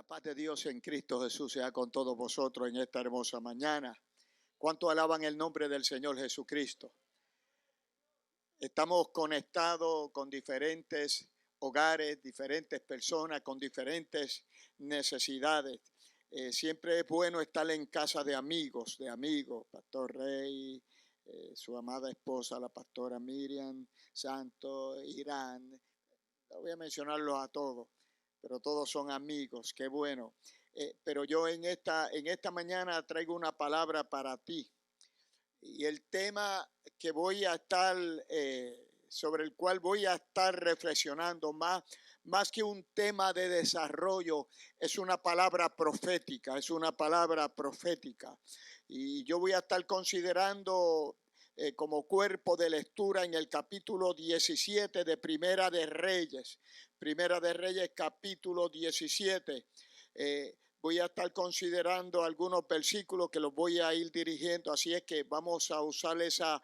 La paz de Dios en Cristo Jesús sea con todos vosotros en esta hermosa mañana. ¿Cuánto alaban el nombre del Señor Jesucristo? Estamos conectados con diferentes hogares, diferentes personas, con diferentes necesidades. Siempre es bueno estar en casa de amigos, Pastor Rey, su amada esposa, la pastora Miriam Santos, Irán. No voy a mencionarlos a todos, pero todos son amigos, qué bueno. Pero yo en esta mañana traigo una palabra para ti. Y el tema que voy a estar, sobre el cual voy a estar reflexionando, más que un tema de desarrollo, es una palabra profética, Y yo voy a estar considerando como cuerpo de lectura en el capítulo 17 de Primera de Reyes capítulo 17. Voy a estar considerando algunos versículos que los voy a ir dirigiendo, así es que vamos a usar esa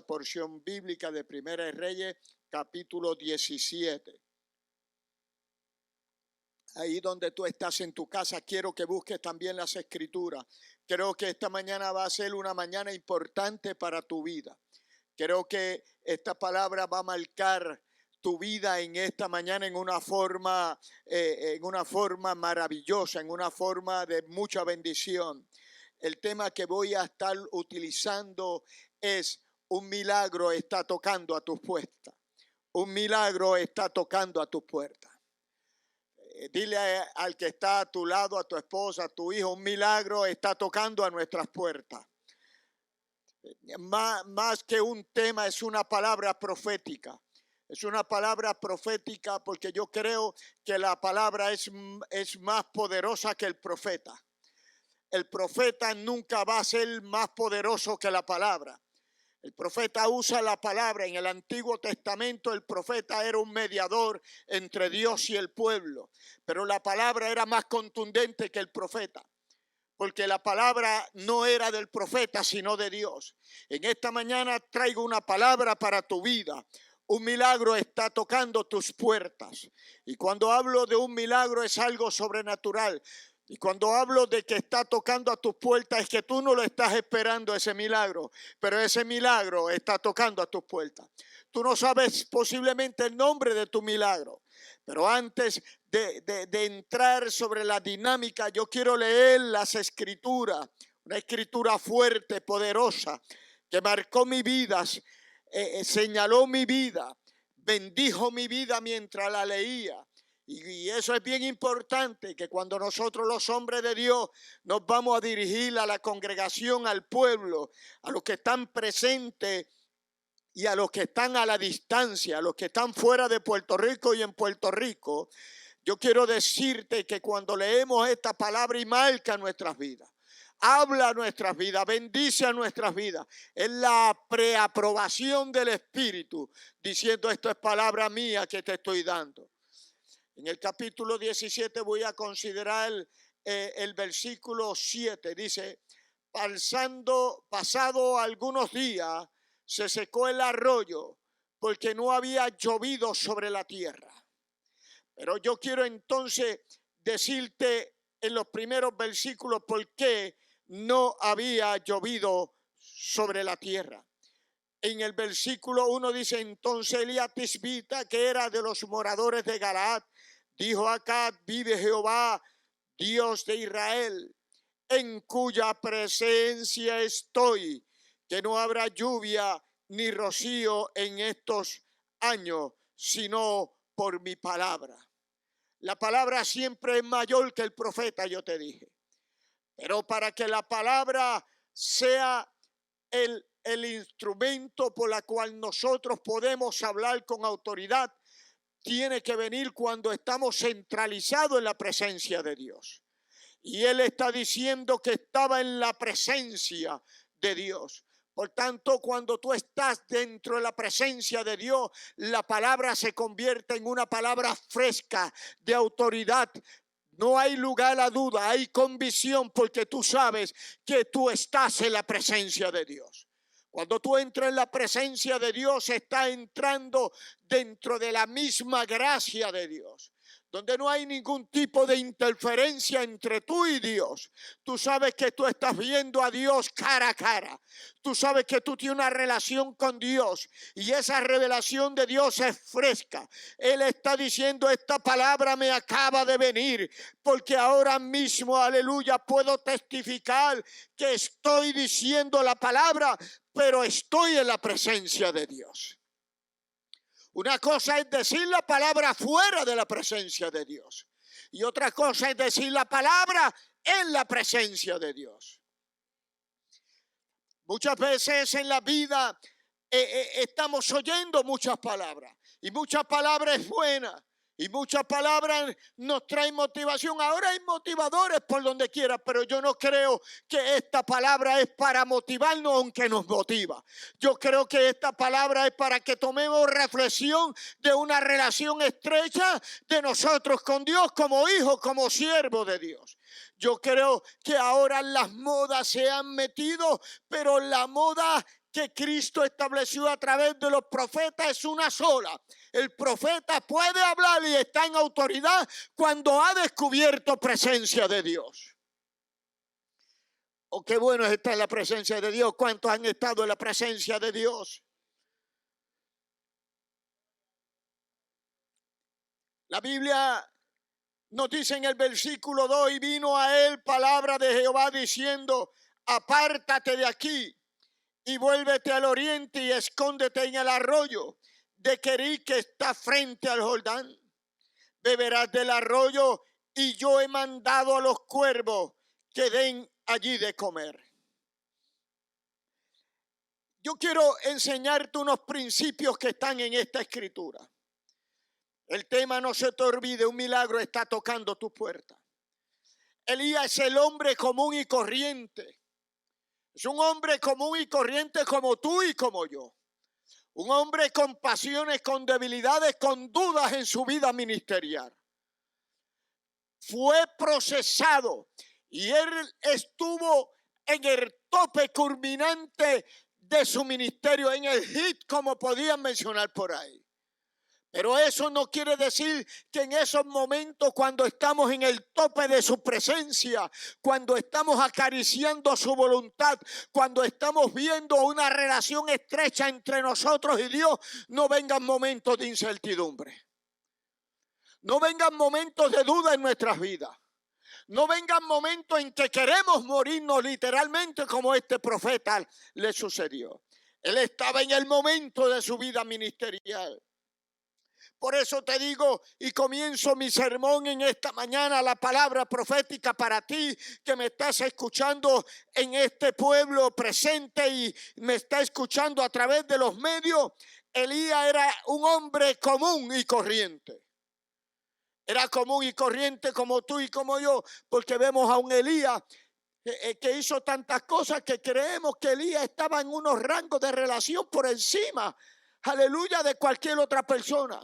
porción bíblica de Primera de Reyes, capítulo 17. Ahí donde tú estás en tu casa, quiero que busques también las escrituras. Creo que esta mañana va a ser una mañana importante para tu vida. Creo que esta palabra va a marcar tu vida en esta mañana en una forma maravillosa, en una forma de mucha bendición. El tema que voy a estar utilizando es: un milagro está tocando a tus puertas. Un milagro está tocando a tus puertas. Dile al que está a tu lado, a tu esposa, a tu hijo: un milagro está tocando a nuestras puertas. Más que un tema, es una palabra profética. Es una palabra profética porque yo creo que la palabra es más poderosa que el profeta. El profeta nunca va a ser más poderoso que la palabra. El profeta usa la palabra. En el Antiguo Testamento el profeta era un mediador entre Dios y el pueblo, pero la palabra era más contundente que el profeta, porque la palabra no era del profeta, sino de Dios. En esta mañana traigo una palabra para tu vida. Un milagro está tocando tus puertas. Y cuando hablo de un milagro es algo sobrenatural. Y cuando hablo de que está tocando a tus puertas es que tú no lo estás esperando, ese milagro, pero ese milagro está tocando a tus puertas. Tú no sabes posiblemente el nombre de tu milagro, pero antes de entrar sobre la dinámica, yo quiero leer las escrituras, una escritura fuerte, poderosa, que marcó mi vida, señaló mi vida, bendijo mi vida mientras la leía. Y eso es bien importante, que cuando nosotros los hombres de Dios nos vamos a dirigir a la congregación, al pueblo, a los que están presentes y a los que están a la distancia, a los que están fuera de Puerto Rico y en Puerto Rico, yo quiero decirte que cuando leemos esta palabra y marca nuestras vidas, habla a nuestras vidas, bendice a nuestras vidas, es la preaprobación del Espíritu, diciendo: esto es palabra mía que te estoy dando. En el capítulo 17 voy a considerar el versículo 7. Dice: pasado algunos días, se secó el arroyo, porque no había llovido sobre la tierra. Pero yo quiero entonces decirte en los primeros versículos por qué no había llovido sobre la tierra. En el versículo 1 dice: entonces Elías Tisbita, que era de los moradores de Galaad, dijo a Acab: vive Jehová, Dios de Israel, en cuya presencia estoy, que no habrá lluvia ni rocío en estos años, sino por mi palabra. La palabra siempre es mayor que el profeta, yo te dije. Pero para que la palabra sea el instrumento por la cual nosotros podemos hablar con autoridad, tiene que venir cuando estamos centralizados en la presencia de Dios. Y él está diciendo que estaba en la presencia de Dios. Por tanto, cuando tú estás dentro de la presencia de Dios, la palabra se convierte en una palabra fresca, de autoridad. No hay lugar a duda, hay convicción, porque tú sabes que tú estás en la presencia de Dios. Cuando tú entras en la presencia de Dios, estás entrando dentro de la misma gracia de Dios, donde no hay ningún tipo de interferencia entre tú y Dios. Tú sabes que tú estás viendo a Dios cara a cara. Tú sabes que tú tienes una relación con Dios y esa revelación de Dios es fresca. Él está diciendo, esta palabra me acaba de venir, porque ahora mismo, aleluya, puedo testificar que estoy diciendo la palabra, pero estoy en la presencia de Dios. Una cosa es decir la palabra fuera de la presencia de Dios. Y otra cosa es decir la palabra en la presencia de Dios. Muchas veces en la vida estamos oyendo muchas palabras. Y muchas palabras buenas. Y muchas palabras nos traen motivación. Ahora hay motivadores por donde quiera, pero yo no creo que esta palabra es para motivarnos, aunque nos motiva. Yo creo que esta palabra es para que tomemos reflexión de una relación estrecha de nosotros con Dios como hijos, como siervos de Dios. Yo creo que ahora las modas se han metido, pero la moda que Cristo estableció a través de los profetas es una sola. El profeta puede hablar y está en autoridad cuando ha descubierto presencia de Dios. Oh, qué bueno es estar en la presencia de Dios. ¿Cuántos han estado en la presencia de Dios? La Biblia nos dice en el versículo 2, y vino a él palabra de Jehová diciendo, apártate de aquí y vuélvete al oriente y escóndete en el arroyo de Querí que está frente al Jordán. Beberás del arroyo y yo he mandado a los cuervos que den allí de comer. Yo quiero enseñarte unos principios que están en esta escritura. El tema, no se te olvide, un milagro está tocando tu puerta. Elías es el hombre común y corriente. Es un hombre común y corriente como tú y como yo. Un hombre con pasiones, con debilidades, con dudas en su vida ministerial. Fue procesado y él estuvo en el tope culminante de su ministerio, en el hit, como podían mencionar por ahí. Pero eso no quiere decir que en esos momentos, cuando estamos en el tope de su presencia, cuando estamos acariciando su voluntad, cuando estamos viendo una relación estrecha entre nosotros y Dios, no vengan momentos de incertidumbre. No vengan momentos de duda en nuestras vidas. No vengan momentos en que queremos morirnos literalmente, como este profeta le sucedió. Él estaba en el momento de su vida ministerial. Por eso te digo y comienzo mi sermón en esta mañana, la palabra profética para ti que me estás escuchando en este pueblo presente y me está escuchando a través de los medios. Elías era un hombre común y corriente. Era común y corriente como tú y como yo, porque vemos a un Elías que hizo tantas cosas que creemos que Elías estaba en unos rangos de relación por encima, aleluya, de cualquier otra persona.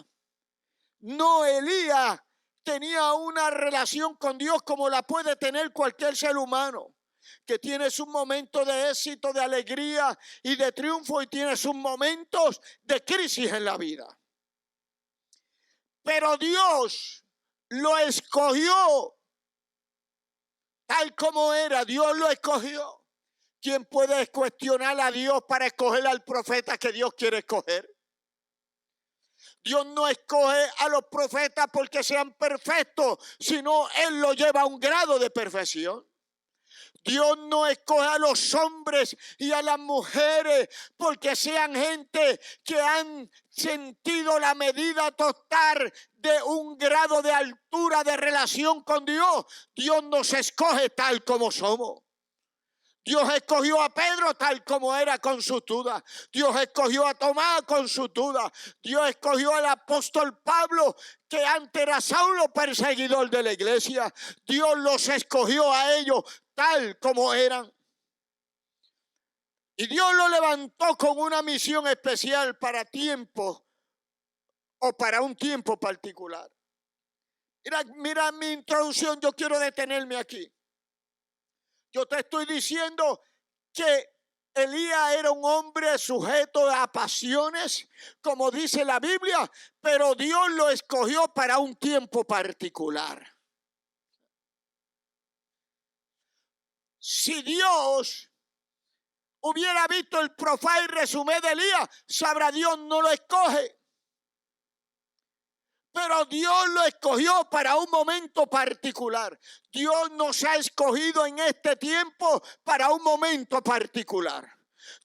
No, Elías tenía una relación con Dios como la puede tener cualquier ser humano, que tiene sus momentos de éxito, de alegría y de triunfo, y tiene sus momentos de crisis en la vida. Pero Dios lo escogió tal como era. Dios lo escogió. ¿Quién puede cuestionar a Dios para escoger al profeta que Dios quiere escoger? Dios no escoge a los profetas porque sean perfectos, sino Él lo lleva a un grado de perfección. Dios no escoge a los hombres y a las mujeres porque sean gente que han sentido la medida total de un grado de altura de relación con Dios. Dios nos escoge tal como somos. Dios escogió a Pedro tal como era con sus dudas. Dios escogió a Tomás con sus dudas. Dios escogió al apóstol Pablo, que antes era Saulo, perseguidor de la iglesia. Dios los escogió a ellos tal como eran. Y Dios lo levantó con una misión especial para tiempo o para un tiempo particular. Mira mi introducción, yo quiero detenerme aquí. Yo te estoy diciendo que Elías era un hombre sujeto a pasiones, como dice la Biblia, pero Dios lo escogió para un tiempo particular. Si Dios hubiera visto el profile resumen de Elías, sabrá Dios no lo escoge. Pero Dios lo escogió para un momento particular. Dios nos ha escogido en este tiempo para un momento particular.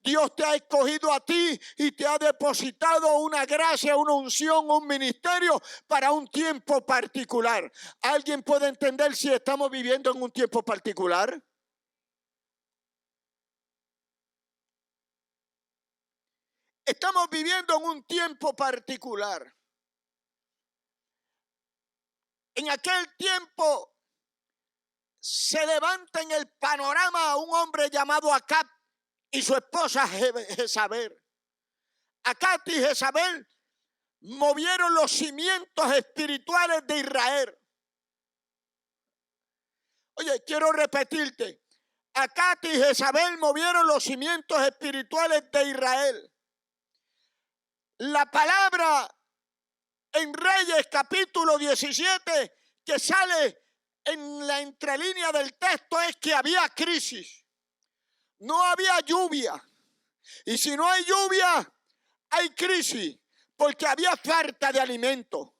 Dios te ha escogido a ti y te ha depositado una gracia, una unción, un ministerio para un tiempo particular. ¿Alguien puede entender si estamos viviendo en un tiempo particular? Estamos viviendo en un tiempo particular. En aquel tiempo se levanta en el panorama un hombre llamado Acab y su esposa Jezabel. Acab y Jezabel movieron los cimientos espirituales de Israel. Oye, quiero repetirte. Acab y Jezabel movieron los cimientos espirituales de Israel. La palabra en Reyes capítulo 17 que sale en la entrelínea del texto es que había crisis. No había lluvia. Y si no hay lluvia, hay crisis. Porque había falta de alimento.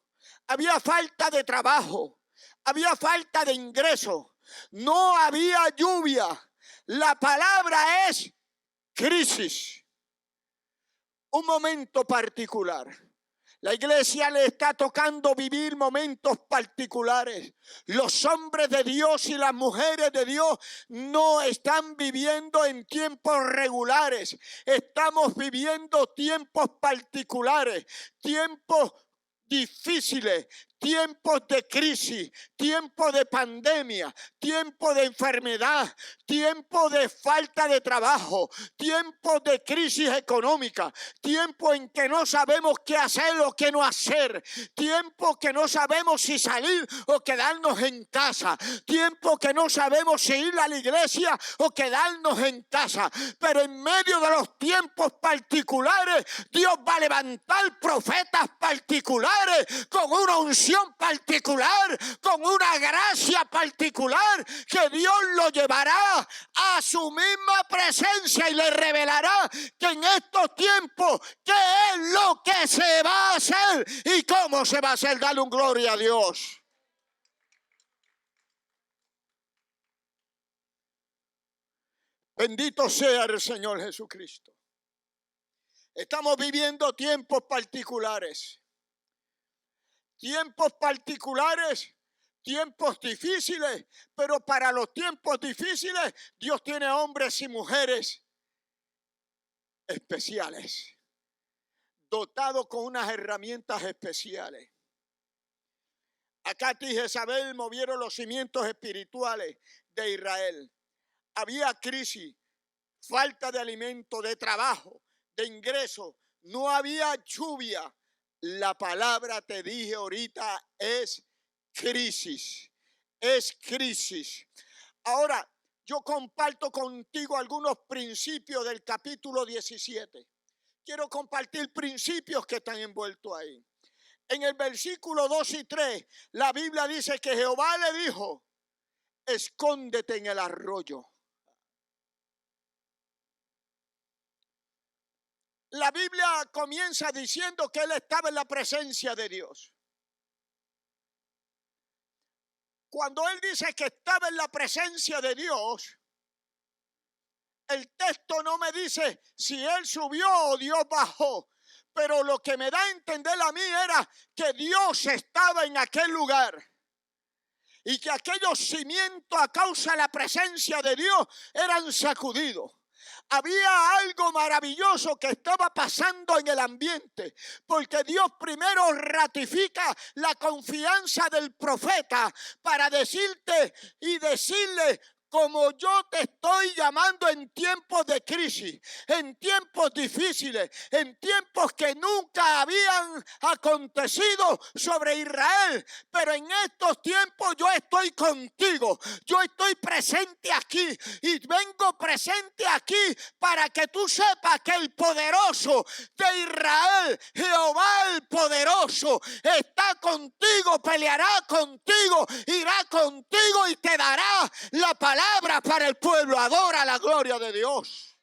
Había falta de trabajo. Había falta de ingreso. No había lluvia. La palabra es crisis. Un momento particular. La iglesia le está tocando vivir momentos particulares. Los hombres de Dios y las mujeres de Dios no están viviendo en tiempos regulares. Estamos viviendo tiempos particulares, tiempos difíciles, tiempos de crisis, tiempos de pandemia, tiempos de enfermedad, tiempos de falta de trabajo, tiempos de crisis económica, tiempos en que no sabemos qué hacer o qué no hacer, tiempos que no sabemos si salir o quedarnos en casa, tiempos que no sabemos si ir a la iglesia o quedarnos en casa. Pero en medio de los tiempos particulares, Dios va a levantar profetas particulares con una unción particular, con una gracia particular, que Dios lo llevará a su misma presencia y le revelará que en estos tiempos qué es lo que se va a hacer y cómo se va a hacer. Dale un gloria a Dios. Bendito sea el Señor Jesucristo. Estamos viviendo tiempos particulares. Tiempos particulares, tiempos difíciles, pero para los tiempos difíciles Dios tiene hombres y mujeres especiales, dotados con unas herramientas especiales. Acab y Jezabel movieron los cimientos espirituales de Israel. Había crisis, falta de alimento, de trabajo, de ingreso, no había lluvia. La palabra, te dije ahorita, es crisis. Es crisis. Ahora, yo comparto contigo algunos principios del capítulo 17. Quiero compartir principios que están envueltos ahí. En el versículo 2 y 3, la Biblia dice que Jehová le dijo: escóndete en el arroyo. La Biblia comienza diciendo que él estaba en la presencia de Dios. Cuando él dice que estaba en la presencia de Dios, el texto no me dice si él subió o Dios bajó. Pero lo que me da a entender a mí era que Dios estaba en aquel lugar. Y que aquellos cimientos a causa de la presencia de Dios eran sacudidos. Había algo maravilloso que estaba pasando en el ambiente, porque Dios primero ratifica la confianza del profeta para decirte y decirle como yo te estoy llamando en tiempos de crisis, en tiempos difíciles, en tiempos que nunca habían acontecido sobre Israel. Pero en estos tiempos yo estoy contigo, yo estoy presente aquí y vengo presente aquí para que tú sepas que el poderoso de Israel, Jehová el poderoso, está contigo, peleará contigo, irá contigo y te dará la palabra para el pueblo. Adora la gloria de Dios.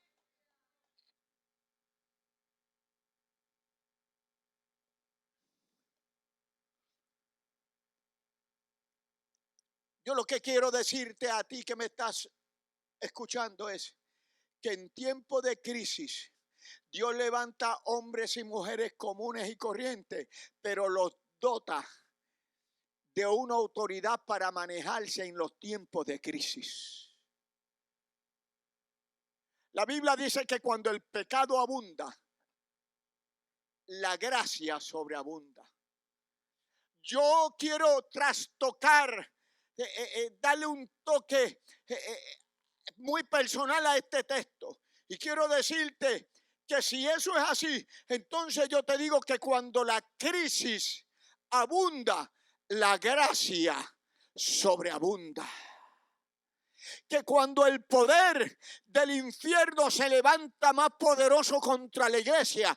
Yo lo que quiero decirte a ti que me estás escuchando es que en tiempo de crisis Dios levanta hombres y mujeres comunes y corrientes, pero los dota de una autoridad para manejarse en los tiempos de crisis. La Biblia dice que cuando el pecado abunda, la gracia sobreabunda. Yo quiero trastocar, darle un toque muy personal a este texto. Y quiero decirte que si eso es así, entonces yo te digo que cuando la crisis abunda, la gracia sobreabunda. Que cuando el poder del infierno se levanta más poderoso contra la iglesia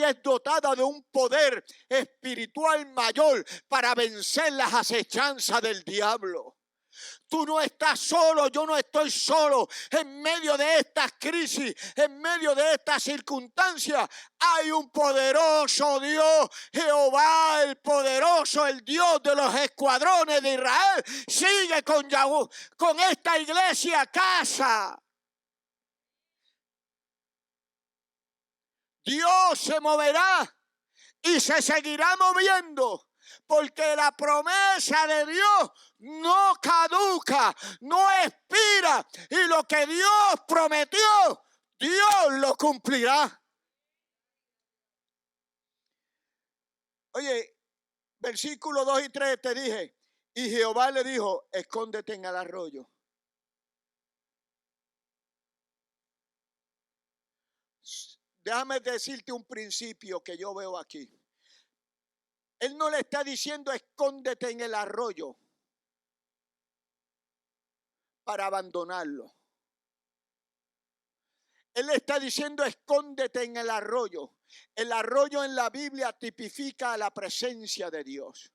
es dotada de un poder espiritual mayor para vencer las acechanzas del diablo. Tú no estás solo, yo no estoy solo. En medio de estas crisis, en medio de estas circunstancias, hay un poderoso Dios, Jehová el poderoso, el Dios de los escuadrones de Israel. Sigue con esta iglesia a casa. Dios se moverá y se seguirá moviendo. Porque la promesa de Dios no caduca, no expira. Y lo que Dios prometió, Dios lo cumplirá. Oye, versículos 2 y 3 te dije. Y Jehová le dijo, escóndete en el arroyo. Déjame decirte un principio que yo veo aquí. Él no le está diciendo escóndete en el arroyo para abandonarlo. Él le está diciendo escóndete en el arroyo. El arroyo en la Biblia tipifica la presencia de Dios.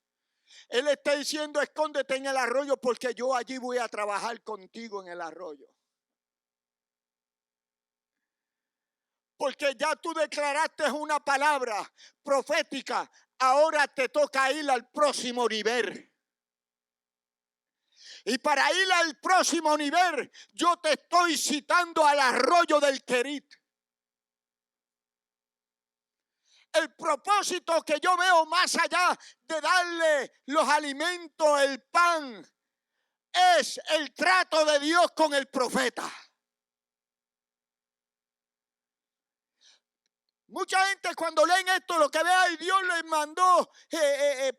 Él está diciendo escóndete en el arroyo porque yo allí voy a trabajar contigo en el arroyo. Porque ya tú declaraste una palabra profética. Ahora te toca ir al próximo nivel. Y para ir al próximo nivel, yo te estoy citando al arroyo del Querit. El propósito que yo veo más allá de darle los alimentos, el pan, es el trato de Dios con el profeta. Mucha gente cuando leen esto lo que ve ahí, Dios le mandó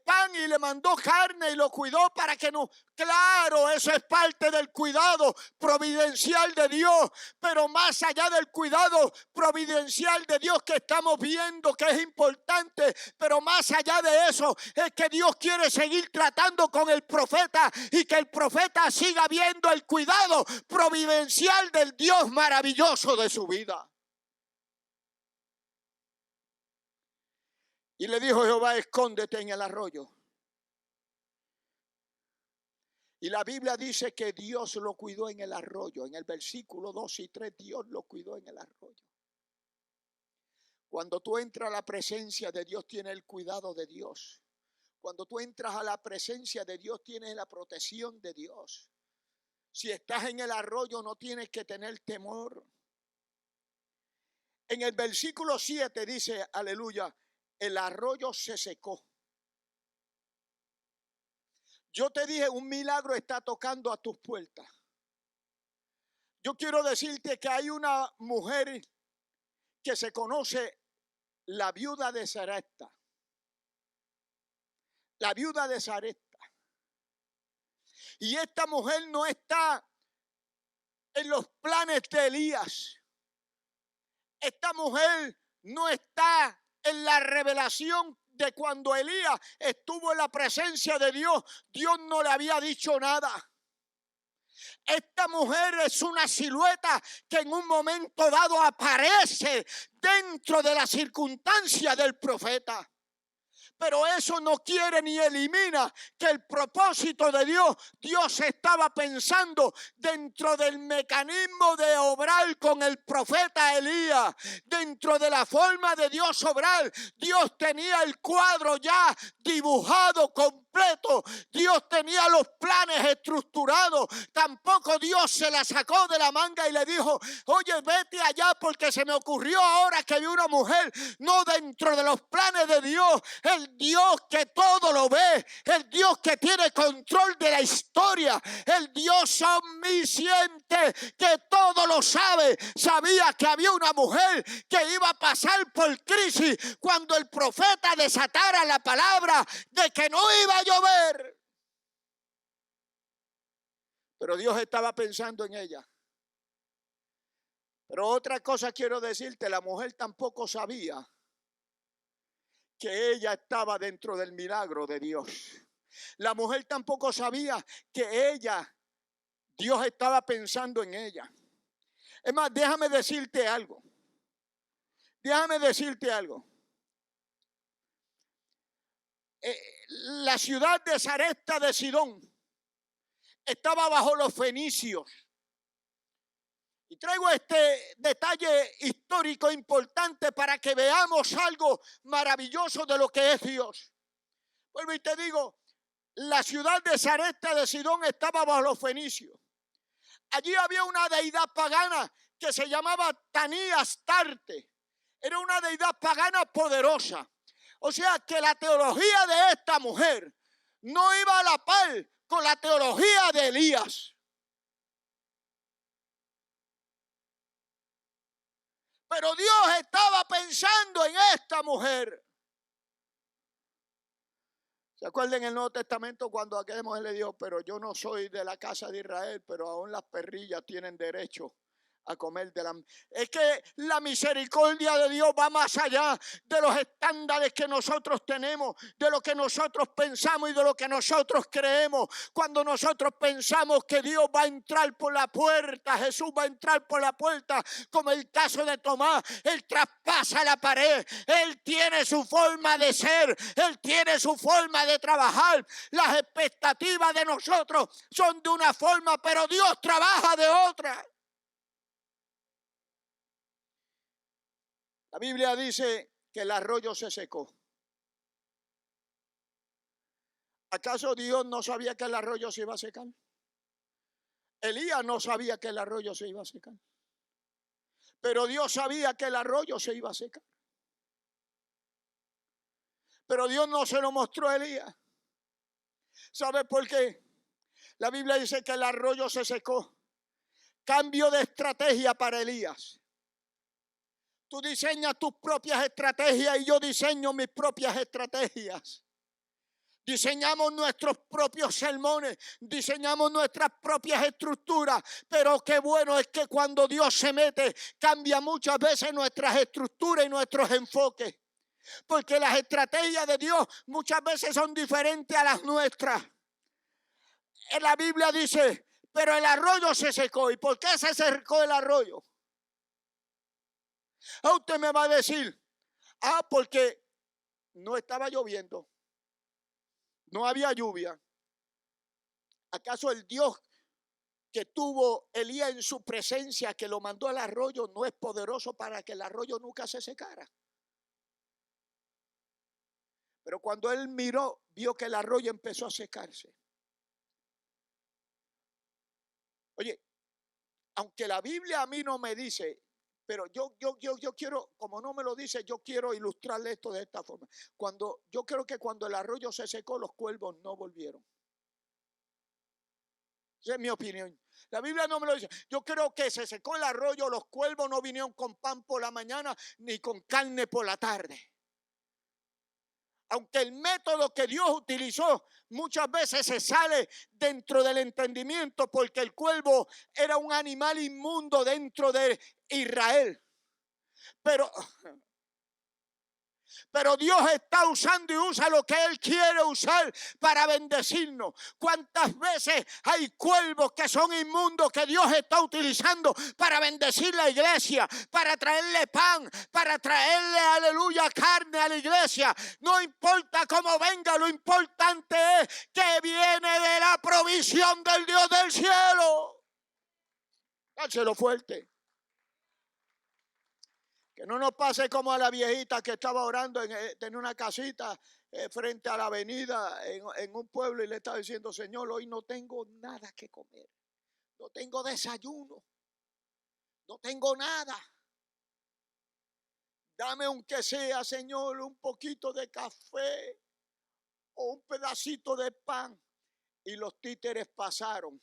pan y le mandó carne y lo cuidó para que no. Claro, eso es parte del cuidado providencial de Dios. Pero más allá del cuidado providencial de Dios que estamos viendo que es importante, pero más allá de eso es que Dios quiere seguir tratando con el profeta y que el profeta siga viendo el cuidado providencial del Dios maravilloso de su vida. Y le dijo Jehová, escóndete en el arroyo. Y la Biblia dice que Dios lo cuidó en el arroyo. En el versículo 2 y 3, Dios lo cuidó en el arroyo. Cuando tú entras a la presencia de Dios, tienes el cuidado de Dios. Cuando tú entras a la presencia de Dios, tienes la protección de Dios. Si estás en el arroyo, no tienes que tener temor. En el versículo 7 dice, aleluya, el arroyo se secó. Yo te dije, un milagro está tocando a tus puertas. Yo quiero decirte que hay una mujer que se conoce la viuda de Sarepta. La viuda de Sarepta. Y esta mujer no está en los planes de Elías. Esta mujer no está en la revelación de cuando Elías estuvo en la presencia de Dios. Dios no le había dicho nada. Esta mujer es una silueta que en un momento dado aparece dentro de la circunstancia del profeta. Pero eso no quiere ni elimina que el propósito de Dios estaba pensando dentro del mecanismo de obrar con el profeta Elías, dentro de la forma de Dios obrar. Dios tenía el cuadro ya dibujado completo. Dios tenía los planes estructurados. Tampoco Dios se la sacó de la manga y le dijo, oye, vete allá porque se me ocurrió ahora que vi una mujer. No, dentro de los planes de Dios, el Dios que todo lo ve, el Dios que tiene control de la historia, el Dios omnisciente que todo lo sabe, sabía que había una mujer que iba a pasar por crisis cuando el profeta desatara la palabra de que no iba a llover. Pero Dios estaba pensando en ella. Pero otra cosa quiero decirte, la mujer tampoco sabía que ella estaba dentro del milagro de Dios. La mujer tampoco sabía que Dios estaba pensando en ella. Es más, déjame decirte algo. La ciudad de Sarepta de Sidón estaba bajo los fenicios. Y traigo este detalle histórico importante para que veamos algo maravilloso de lo que es Dios. Vuelvo y te digo, la ciudad de Sarepta de Sidón estaba bajo los fenicios. Allí había una deidad pagana que se llamaba Tani-Astarte. Era una deidad pagana poderosa. O sea que la teología de esta mujer no iba a la par con la teología de Elías. Pero Dios estaba pensando en esta mujer. ¿Se acuerdan en el Nuevo Testamento cuando aquella mujer le dijo, pero yo no soy de la casa de Israel, pero aún las perrillas tienen derecho a comer de la... Es que la misericordia de Dios va más allá de los estándares que nosotros tenemos, de lo que nosotros pensamos y de lo que nosotros creemos. Cuando nosotros pensamos que Dios va a entrar por la puerta, Jesús va a entrar por la puerta, como el caso de Tomás, Él traspasa la pared, Él tiene su forma de ser, Él tiene su forma de trabajar. Las expectativas de nosotros son de una forma, pero Dios trabaja de otra. La Biblia dice que el arroyo se secó. ¿Acaso Dios no sabía que el arroyo se iba a secar? Elías no sabía que el arroyo se iba a secar. Pero Dios sabía que el arroyo se iba a secar. Pero Dios no se lo mostró a Elías. ¿Sabe por qué? La Biblia dice que el arroyo se secó. Cambio de estrategia para Elías. Tú diseñas tus propias estrategias y yo diseño mis propias estrategias. Diseñamos nuestros propios sermones, diseñamos nuestras propias estructuras, pero qué bueno es que cuando Dios se mete, cambia muchas veces nuestras estructuras y nuestros enfoques. Porque las estrategias de Dios muchas veces son diferentes a las nuestras. En la Biblia dice, pero el arroyo se secó. ¿Y por qué se secó el arroyo? Usted me va a decir, porque no estaba lloviendo, no había lluvia. ¿Acaso el Dios que tuvo Elías en su presencia, que lo mandó al arroyo, no es poderoso para que el arroyo nunca se secara? Pero cuando él miró, vio que el arroyo empezó a secarse. Oye, aunque la Biblia a mí no me dice, pero yo quiero, como no me lo dice, yo quiero ilustrarle esto de esta forma. Yo creo que cuando el arroyo se secó, los cuervos no volvieron. Esa es mi opinión. La Biblia no me lo dice. Yo creo que se secó el arroyo, los cuervos no vinieron con pan por la mañana ni con carne por la tarde. aunque el método que Dios utilizó muchas veces se sale dentro del entendimiento, porque el cuervo era un animal inmundo dentro de Israel. Pero Dios está usando y usa lo que Él quiere usar para bendecirnos. ¿Cuántas veces hay cuervos que son inmundos que Dios está utilizando para bendecir la iglesia, para traerle pan, para traerle, aleluya, carne a la iglesia? No importa cómo venga, lo importante es que viene de la provisión del Dios del cielo. Dáselo fuerte. Que no nos pase como a la viejita que estaba orando, tenía una casita frente a la avenida en un pueblo y le estaba diciendo: Señor, hoy no tengo nada que comer, no tengo desayuno, no tengo nada. Dame aunque sea, Señor, un poquito de café o un pedacito de pan. Y los títeres pasaron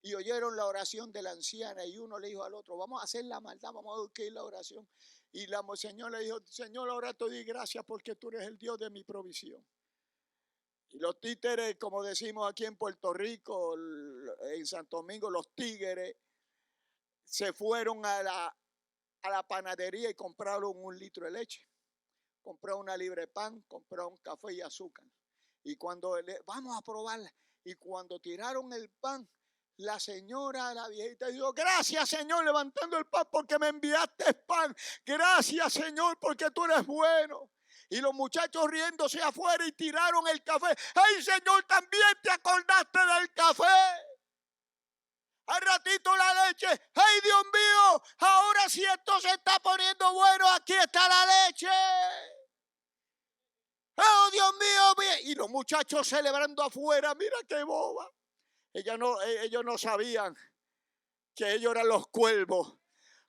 y oyeron la oración de la anciana, y uno le dijo al otro: vamos a hacer la maldad, vamos a oír la oración. Y la Señor le dijo: Señor, ahora te doy gracias porque tú eres el Dios de mi provisión. Y los títeres, como decimos aquí en Puerto Rico, en Santo Domingo, los tigres, se fueron a la panadería y compraron 1 litro de leche, compraron una libra de pan, compraron café y azúcar. Y cuando vamos a probarla, y cuando tiraron el pan, la señora, la viejita, dijo: gracias, Señor, levantando el pan, porque me enviaste pan. Gracias, Señor, porque tú eres bueno. Y los muchachos riéndose afuera y tiraron el café. ¡Ay, Señor, también te acordaste del café! Al ratito la leche. ¡Ay, Dios mío! Ahora sí esto se está poniendo bueno. Aquí está la leche. ¡Oh, Dios mío! Y los muchachos celebrando afuera. Mira qué boba. Ellos no sabían que ellos eran los cuervos.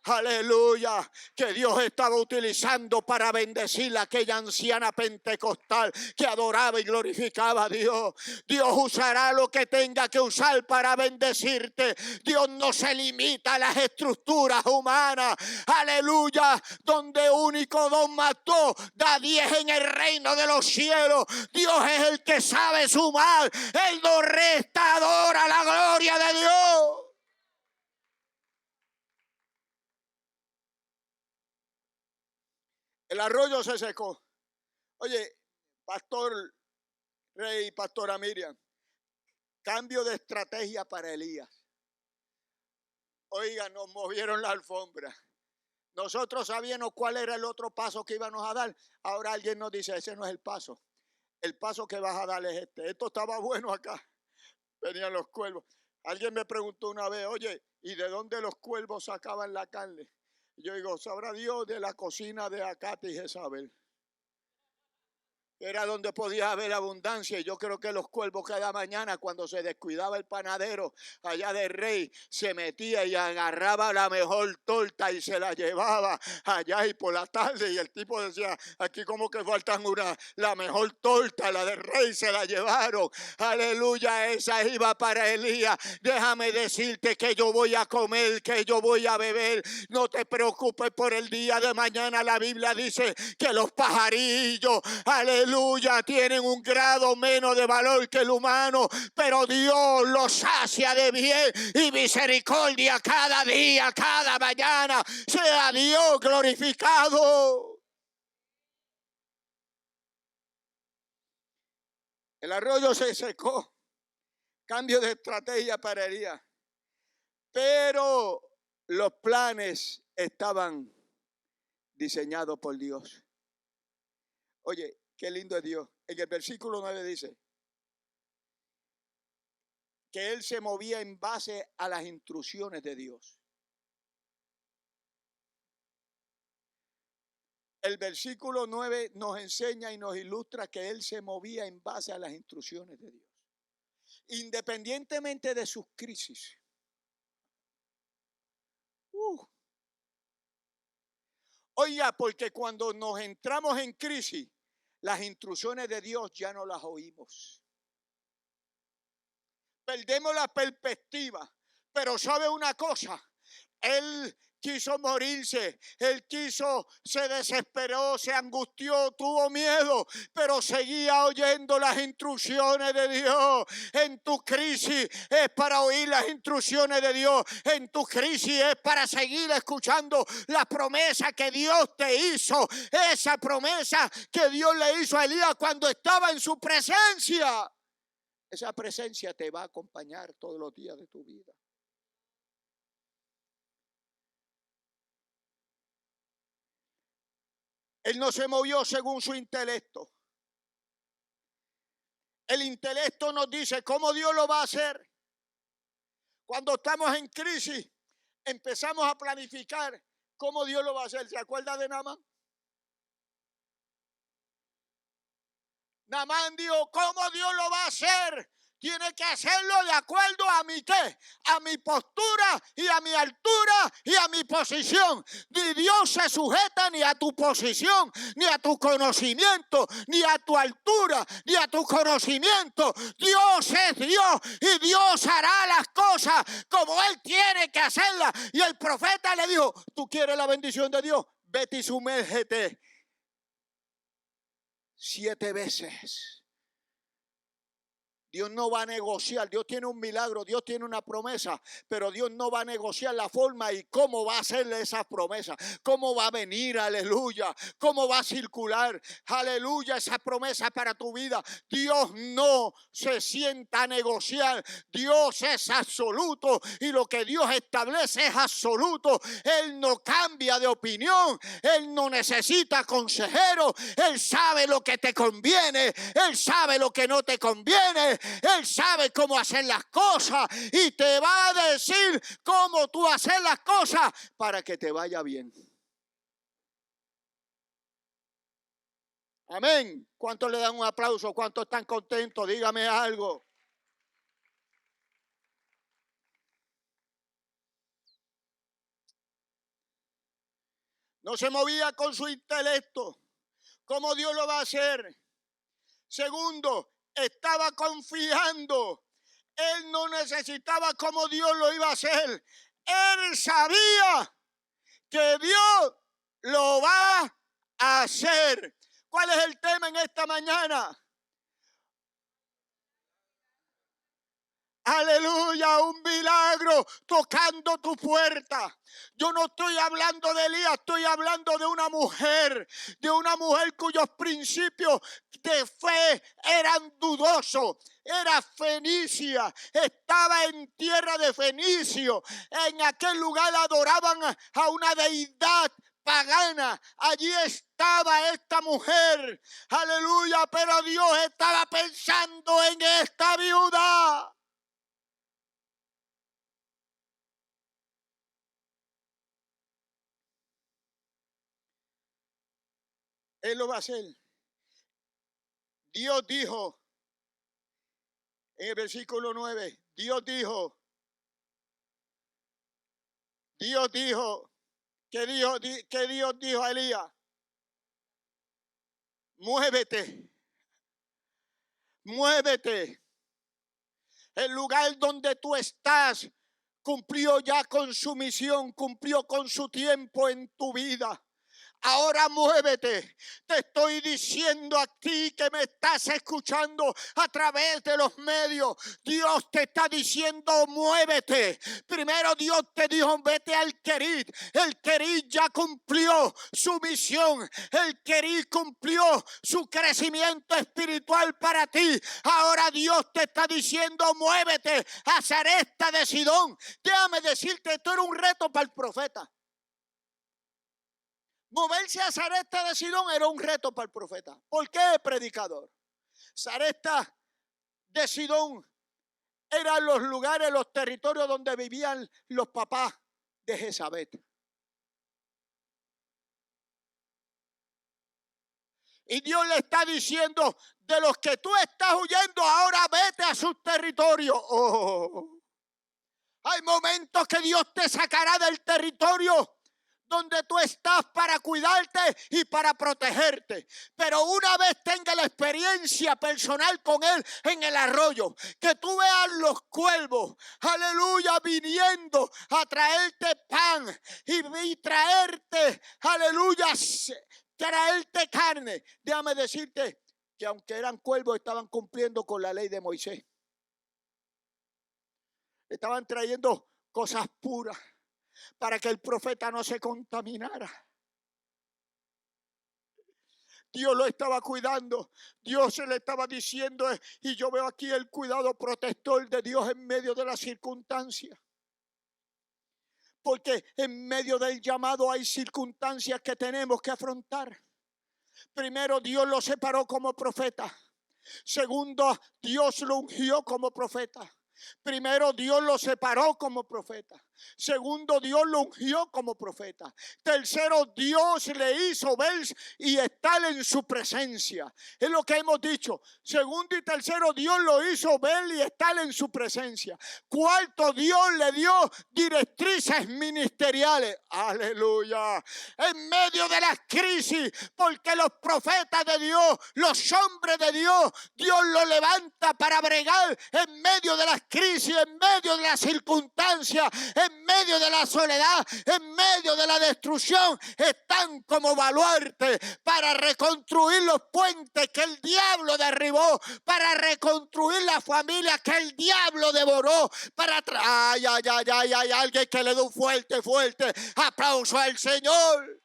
Aleluya, que Dios estaba utilizando para bendecir a aquella anciana pentecostal que adoraba y glorificaba a Dios. Dios usará lo que tenga que usar para bendecirte. Dios no se limita a las estructuras humanas. Aleluya, donde único don mató, da 10 en el reino de los cielos. Dios es el que sabe sumar. Él no resta, adora la gloria de Dios. El arroyo se secó. Oye, pastor Rey, pastora Miriam, cambio de estrategia para Elías. Oiga, nos movieron la alfombra. Nosotros sabíamos cuál era el otro paso que íbamos a dar. Ahora alguien nos dice: ese no es el paso. El paso que vas a dar es este. Esto estaba bueno acá. Venían los cuervos. Alguien me preguntó una vez: oye, ¿y de dónde los cuervos sacaban la carne? Yo digo: sabrá Dios de la cocina de Acate y Jezabel. Era donde podía haber abundancia. Y yo creo que los cuervos cada mañana, cuando se descuidaba el panadero allá del rey, se metía y agarraba la mejor torta y se la llevaba allá, y por la tarde, y el tipo decía: aquí como que faltan la mejor torta, la del rey se la llevaron. Aleluya, esa iba para Elías. Déjame decirte que yo voy a comer, que yo voy a beber. No te preocupes por el día de mañana. La Biblia dice que los pajarillos, aleluya, tienen un grado menos de valor que el humano, pero Dios los sacia de bien y misericordia cada día, cada mañana. Sea Dios glorificado. El arroyo se secó. Cambio de estrategia para Elías. Pero los planes estaban diseñados por Dios. Oye, qué lindo es Dios. En el versículo 9 dice que él se movía en base a las instrucciones de Dios. El versículo 9 nos enseña y nos ilustra que él se movía en base a las instrucciones de Dios. Independientemente de sus crisis. Oiga, porque cuando nos entramos en crisis, las instrucciones de Dios ya no las oímos. Perdemos la perspectiva. Pero ¿sabe una cosa? Él quiso morirse, él se desesperó, se angustió, tuvo miedo, pero seguía oyendo las instrucciones de Dios. En tu crisis es para oír las instrucciones de Dios. En tu crisis es para seguir escuchando la promesa que Dios te hizo. Esa promesa que Dios le hizo a Elías cuando estaba en su presencia. Esa presencia te va a acompañar todos los días de tu vida. Él no se movió según su intelecto. El intelecto nos dice cómo Dios lo va a hacer. Cuando estamos en crisis, empezamos a planificar cómo Dios lo va a hacer. ¿Se acuerda de Naamán? Naamán dijo, ¿cómo Dios lo va a hacer? Tiene que hacerlo de acuerdo a mi qué, a mi postura y a mi altura y a mi posición. Ni Dios se sujeta ni a tu posición, ni a tu conocimiento, ni a tu altura, ni a tu conocimiento. Dios es Dios y Dios hará las cosas como Él tiene que hacerlas. Y el profeta le dijo, ¿tú quieres la bendición de Dios? Vete y sumérgete 7 veces. Dios no va a negociar, Dios tiene un milagro, Dios tiene una promesa, pero Dios no va a negociar la forma y cómo va a hacerle esa promesa, cómo va a venir, aleluya, cómo va a circular, aleluya, esa promesa para tu vida. Dios no se sienta a negociar, Dios es absoluto y lo que Dios establece es absoluto. Él no cambia de opinión, Él no necesita consejero, Él sabe lo que te conviene, Él sabe lo que no te conviene. Él sabe cómo hacer las cosas y te va a decir cómo tú hacer las cosas para que te vaya bien. Amén. ¿Cuántos le dan un aplauso? ¿Cuántos están contentos? Dígame algo. No se movía con su intelecto. ¿Cómo Dios lo va a hacer? Segundo, estaba confiando. Él no necesitaba cómo Dios lo iba a hacer. Él sabía que Dios lo va a hacer. ¿Cuál es el tema en esta mañana? Aleluya, un milagro tocando tu puerta. Yo no estoy hablando de Elías, estoy hablando de una mujer cuyos principios de fe eran dudosos. Era fenicia, estaba en tierra de Fenicio. En aquel lugar adoraban a una deidad pagana. Allí estaba esta mujer, aleluya, pero Dios estaba pensando en esta viuda. Él lo va a hacer. Dios dijo, en el versículo 9, Dios dijo, que Dios dijo a Elías, muévete. El lugar donde tú estás cumplió ya con su misión, cumplió con su tiempo en tu vida. Ahora muévete. Te estoy diciendo a ti que me estás escuchando a través de los medios. Dios te está diciendo muévete. Primero Dios te dijo vete al Querit. El Querit ya cumplió su misión. El Querit cumplió su crecimiento espiritual para ti. Ahora Dios te está diciendo muévete a Sarepta de Sidón. Déjame decirte, esto era un reto para el profeta. Moverse a Sarepta de Sidón era un reto para el profeta. ¿Por qué, predicador? Sarepta de Sidón eran los lugares, los territorios donde vivían los papás de Jezabel. Y Dios le está diciendo, de los que tú estás huyendo, ahora vete a sus territorios. Hay momentos que Dios te sacará del territorio donde tú estás para cuidarte y para protegerte. Pero una vez tenga la experiencia personal con Él en el arroyo, que tú veas los cuervos, aleluya, viniendo a traerte pan y traerte, aleluya, traerte carne. Déjame decirte que aunque eran cuervos, estaban cumpliendo con la ley de Moisés. Estaban trayendo cosas puras para que el profeta no se contaminara. Dios lo estaba cuidando. Dios se le estaba diciendo, y yo veo aquí el cuidado protector de Dios en medio de las circunstancias. Porque en medio del llamado hay circunstancias que tenemos que afrontar. Primero, Dios lo separó como profeta. Segundo, Dios lo ungió como profeta. Primero, Dios lo separó como profeta. Segundo, Dios lo ungió como profeta. Tercero, Dios le hizo ver y estar en su presencia. Es lo que hemos dicho. Segundo y tercero, Dios lo hizo ver y estar en su presencia. Cuarto, Dios le dio directrices ministeriales. Aleluya. En medio de las crisis, porque los profetas de Dios, los hombres de Dios, Dios los levanta para bregar en medio de las crisis, en medio de las circunstancias, en medio de la soledad, en medio de la destrucción. Están como baluarte para reconstruir los puentes que el diablo derribó, para reconstruir la familia que el diablo devoró, para ay, alguien que le dé un fuerte aplauso al Señor.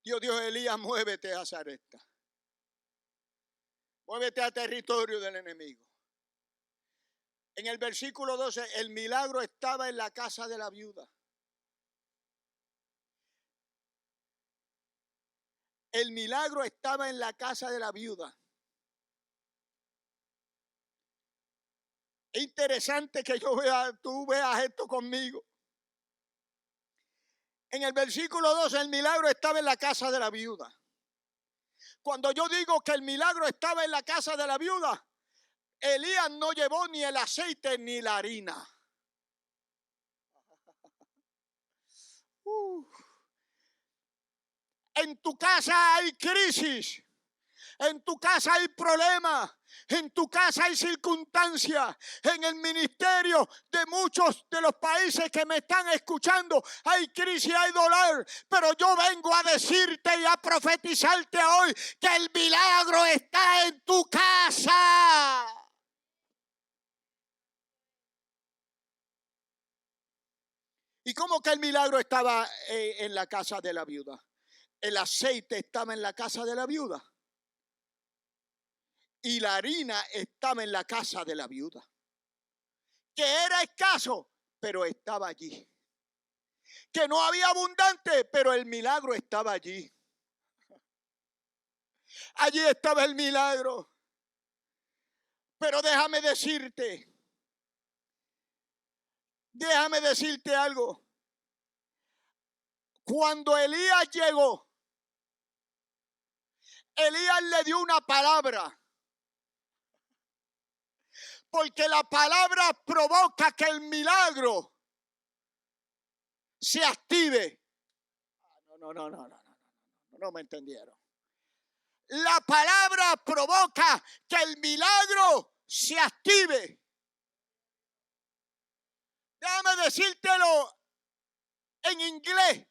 Dios dijo: Elías, muévete a Zarepta. Muévete a territorio del enemigo. En el versículo 12, el milagro estaba en la casa de la viuda. El milagro estaba en la casa de la viuda. Es interesante que tú veas esto conmigo. En el versículo 12, el milagro estaba en la casa de la viuda. Cuando yo digo que el milagro estaba en la casa de la viuda, Elías no llevó ni el aceite ni la harina. En tu casa hay crisis. En tu casa hay problemas. En tu casa hay circunstancias. En el ministerio de muchos de los países que me están escuchando hay crisis, hay dolor. Pero yo vengo a decirte y a profetizarte hoy que el milagro está en tu casa. ¿Y cómo que el milagro estaba en la casa de la viuda? El aceite estaba en la casa de la viuda. Y la harina estaba en la casa de la viuda. Que era escaso, pero estaba allí. Que no había abundante, pero el milagro estaba allí. Allí estaba el milagro. Pero déjame decirte algo. Cuando Elías llegó, Elías le dio una palabra. Porque la palabra provoca que el milagro se active. No me entendieron. La palabra provoca que el milagro se active. Déjame decírtelo en inglés.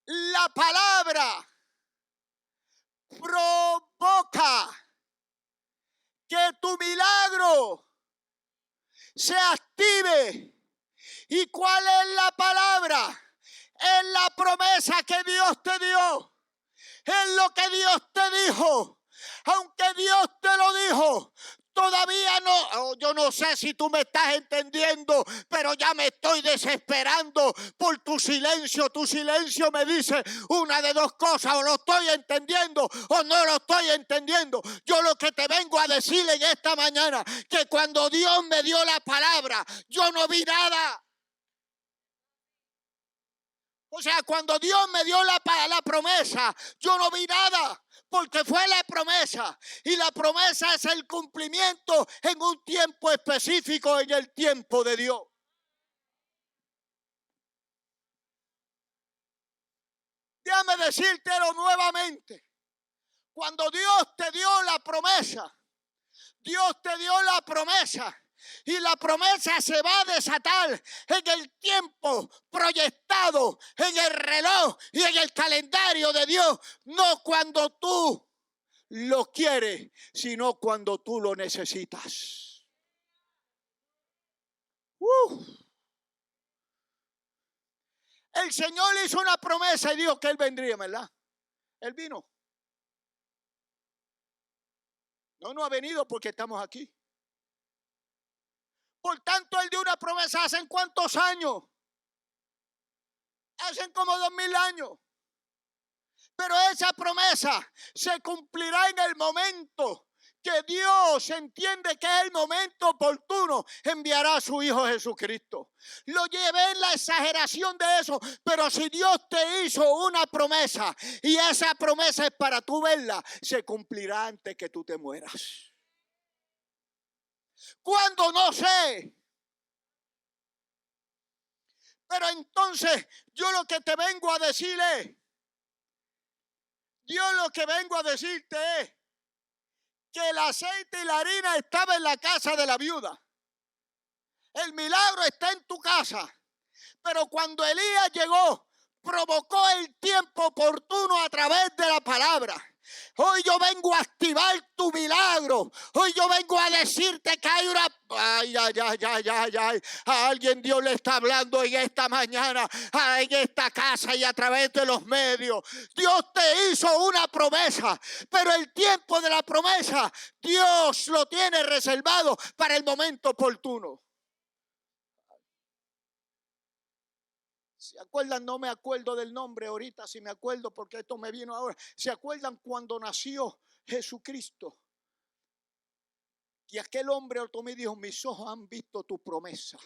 La palabra provoca que tu milagro se active. ¿Y cuál es la palabra? Es la promesa que Dios te dio. Es lo que Dios te dijo. Aunque Dios te lo dijo, todavía no. Yo no sé si tú me estás entendiendo, pero ya me estoy desesperando por tu silencio. Tu silencio me dice una de dos cosas: o lo estoy entendiendo o no lo estoy entendiendo. Yo lo que te vengo a decir en esta mañana, que cuando Dios me dio la palabra, yo no vi nada. O sea, cuando Dios me dio la promesa, yo no vi nada. porque fue la promesa. Y la promesa es el cumplimiento en un tiempo específico, en el tiempo de Dios. Déjame decírtelo nuevamente. Cuando Dios te dio la promesa, Dios te dio la promesa. Y la promesa se va a desatar en el tiempo proyectado, en el reloj y en el calendario de Dios. No cuando tú lo quieres, sino cuando tú lo necesitas. El Señor hizo una promesa y dijo que Él vendría, ¿verdad? Él vino. No ha venido porque estamos aquí. Por tanto, Él dio una promesa. ¿Hacen cuántos años? Hacen como 2000 años. Pero esa promesa se cumplirá en el momento que Dios entiende que es el momento oportuno. Enviará a su Hijo Jesucristo. Lo llevé en la exageración de eso, pero si Dios te hizo una promesa y esa promesa es para tú verla, se cumplirá antes que tú te mueras. ¿Cuándo? No sé. Pero entonces yo lo que te vengo a decir es, Dios lo que vengo a decirte es que el aceite y la harina estaban en la casa de la viuda. El milagro está en tu casa. Pero cuando Elías llegó, provocó el tiempo oportuno a través de la palabra. Hoy yo vengo a activar tu milagro. Hoy yo vengo a decirte que hay una... Ay. A alguien Dios le está hablando en esta mañana, en esta casa y a través de los medios. Dios te hizo una promesa, pero el tiempo de la promesa Dios lo tiene reservado para el momento oportuno. ¿Se acuerdan? No me acuerdo del nombre ahorita, si me acuerdo porque esto me vino ahora. ¿Se acuerdan cuando nació Jesucristo? Y aquel hombre me dijo, mis ojos han visto tu promesa.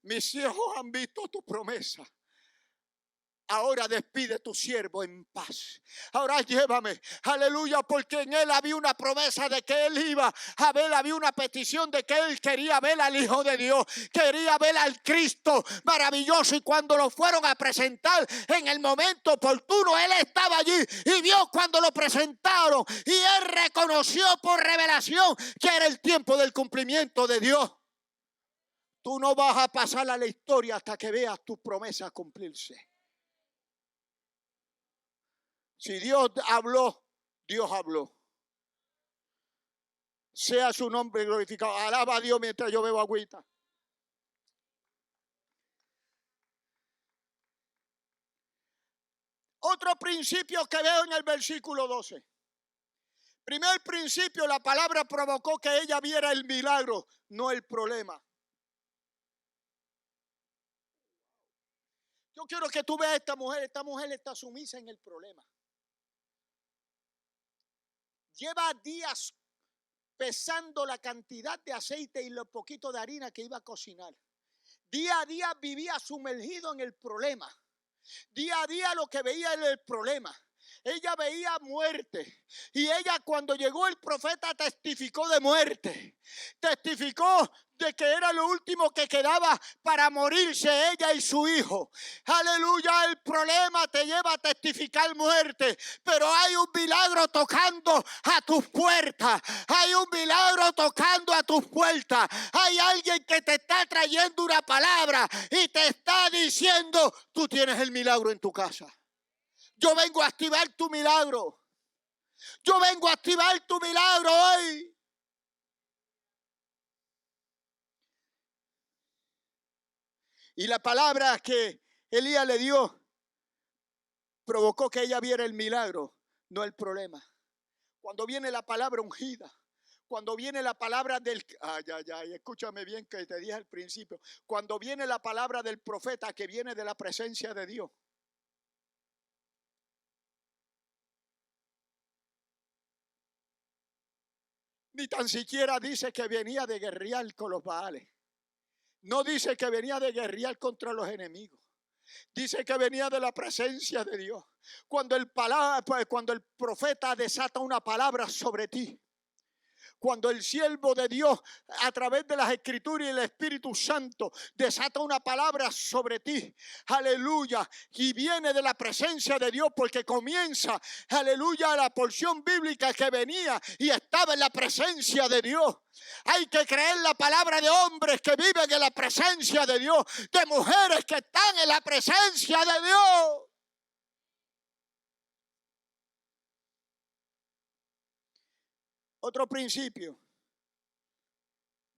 Mis ojos han visto tu promesa. Ahora despide tu siervo en paz. Ahora llévame, aleluya, porque en él había una promesa de que él iba a ver, había una petición de que él quería ver al Hijo de Dios, quería ver al Cristo maravilloso. Y cuando lo fueron a presentar en el momento oportuno, él estaba allí y vio cuando lo presentaron. Y él reconoció por revelación que era el tiempo del cumplimiento de Dios. Tú no vas a pasar a la historia hasta que veas tus promesas cumplirse. Si Dios habló, Dios habló. Sea su nombre glorificado. Alaba a Dios mientras yo bebo agüita. Otro principio que veo en el versículo 12. Primer principio, la palabra provocó que ella viera el milagro, no el problema. Yo quiero que tú veas a esta mujer está sumisa en el problema. Lleva días pesando la cantidad de aceite y lo poquito de harina que iba a cocinar. Día a día vivía sumergido en el problema. Día a día lo que veía era el problema. Ella veía muerte. Y ella, cuando llegó el profeta, testificó de muerte. Testificó de que era lo último que quedaba para morirse ella y su hijo. Aleluya, el problema te lleva a testificar muerte, pero hay un milagro tocando a tus puertas. Hay un milagro tocando a tus puertas. Hay alguien que te está trayendo una palabra y te está diciendo, tú tienes el milagro en tu casa. Yo vengo a activar tu milagro. Yo vengo a activar tu milagro hoy. Y la palabra que Elías le dio provocó que ella viera el milagro, no el problema. Cuando viene la palabra ungida, cuando viene la palabra del... escúchame bien que te dije al principio. Cuando viene la palabra del profeta que viene de la presencia de Dios. Ni tan siquiera dice que venía de guerrear con los Baales. No dice que venía de guerrear contra los enemigos. Dice que venía de la presencia de Dios. Cuando el profeta desata una palabra sobre ti, cuando el siervo de Dios, a través de las Escrituras y el Espíritu Santo, desata una palabra sobre ti, aleluya, y viene de la presencia de Dios, porque comienza, aleluya, la porción bíblica que venía y estaba en la presencia de Dios. Hay que creer la palabra de hombres que viven en la presencia de Dios, de mujeres que están en la presencia de Dios. Otro principio.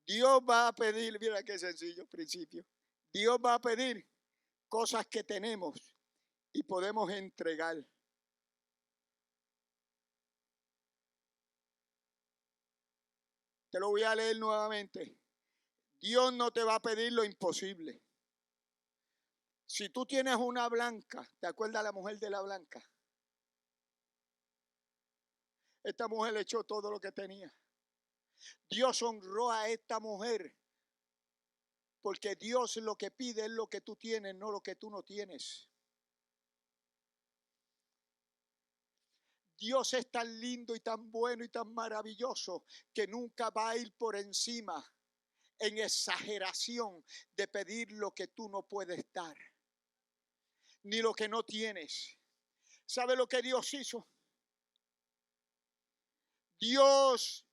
Dios va a pedir, mira qué sencillo principio. Dios va a pedir cosas que tenemos y podemos entregar. Te lo voy a leer nuevamente. Dios no te va a pedir lo imposible. Si tú tienes una blanca, ¿te acuerdas la mujer de la blanca? Esta mujer le echó todo lo que tenía. Dios honró a esta mujer porque Dios lo que pide es lo que tú tienes, no lo que tú no tienes. Dios es tan lindo y tan bueno y tan maravilloso que nunca va a ir por encima en exageración de pedir lo que tú no puedes dar, ni lo que no tienes. ¿Sabe lo que Dios hizo? Dios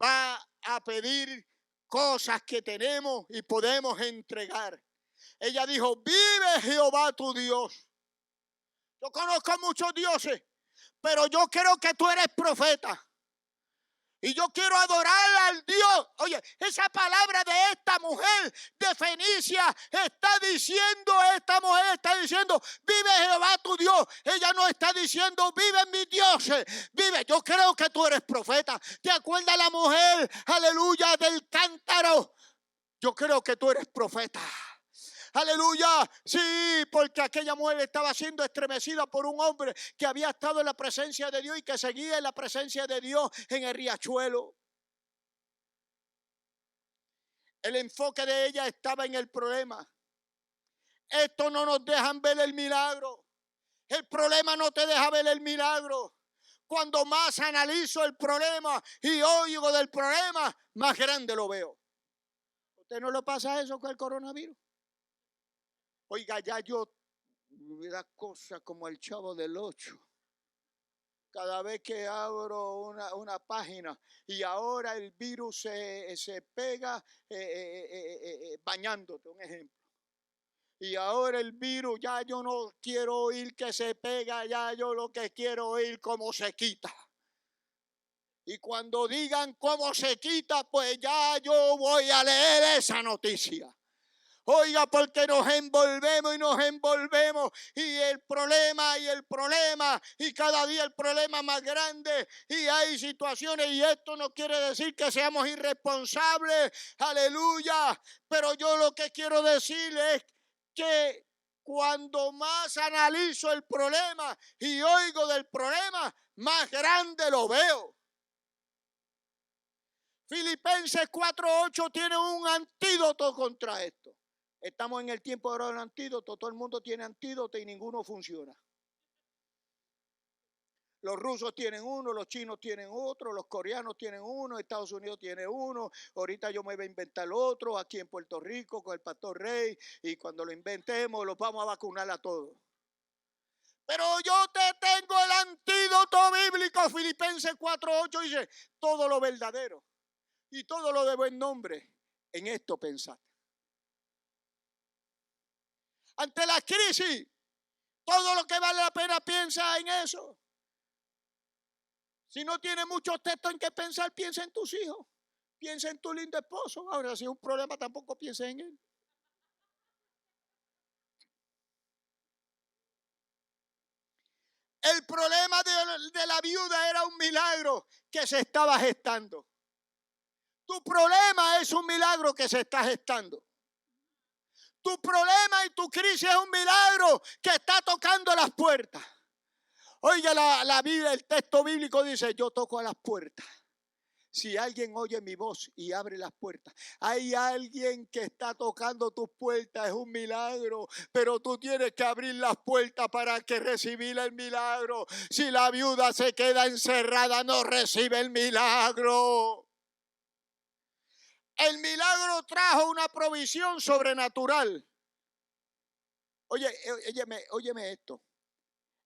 va a pedir cosas que tenemos y podemos entregar. Ella dijo, vive Jehová tu Dios. Yo conozco muchos dioses, pero yo creo que tú eres profeta. Y yo quiero adorar al Dios. Oye, esa palabra de esta mujer de Fenicia esta mujer está diciendo, vive Jehová tu Dios. Ella no está diciendo, vive mis dioses. Vive, yo creo que tú eres profeta. ¿Te acuerdas la mujer, aleluya, del cántaro? Yo creo que tú eres profeta. Aleluya, sí, porque aquella mujer estaba siendo estremecida por un hombre que había estado en la presencia de Dios y que seguía en la presencia de Dios en el riachuelo. El enfoque de ella estaba en el problema. Esto no nos dejan ver el milagro. El problema no te deja ver el milagro. Cuando más analizo el problema y oigo del problema, más grande lo veo. ¿Usted no le pasa eso con el coronavirus? Oiga, ya yo me da cosa como el Chavo del 8. Cada vez que abro una página y ahora el virus se pega bañándote, un ejemplo. Y ahora el virus, ya yo no quiero oír que se pega, ya yo lo que quiero oír cómo se quita. Y cuando digan cómo se quita, pues ya yo voy a leer esa noticia. Oiga, porque nos envolvemos y el problema y cada día el problema más grande y hay situaciones y esto no quiere decir que seamos irresponsables, aleluya, pero yo lo que quiero decirles es que cuando más analizo el problema y oigo del problema, más grande lo veo. Filipenses 4:8 tiene un antídoto contra esto. Estamos en el tiempo ahora del antídoto, todo el mundo tiene antídoto y ninguno funciona. Los rusos tienen uno, los chinos tienen otro, los coreanos tienen uno, Estados Unidos tiene uno, ahorita yo me voy a inventar otro aquí en Puerto Rico con el Pastor Rey y cuando lo inventemos los vamos a vacunar a todos. Pero yo te tengo el antídoto bíblico, Filipenses 4:8 dice, todo lo verdadero y todo lo de buen nombre, en esto pensad. Ante la crisis, todo lo que vale la pena piensa en eso. Si no tiene muchos textos en que pensar, piensa en tus hijos. Piensa en tu lindo esposo. Ahora, si es un problema, tampoco piensa en él. El problema de la viuda era un milagro que se estaba gestando. Tu problema es un milagro que se está gestando. Tu problema y tu crisis es un milagro que está tocando las puertas. Oiga, la Biblia, el texto bíblico dice, yo toco a las puertas. Si alguien oye mi voz y abre las puertas, hay alguien que está tocando tus puertas, es un milagro, pero tú tienes que abrir las puertas para que recibir el milagro. Si la viuda se queda encerrada, no recibe el milagro. El milagro trajo una provisión sobrenatural. Óyeme esto.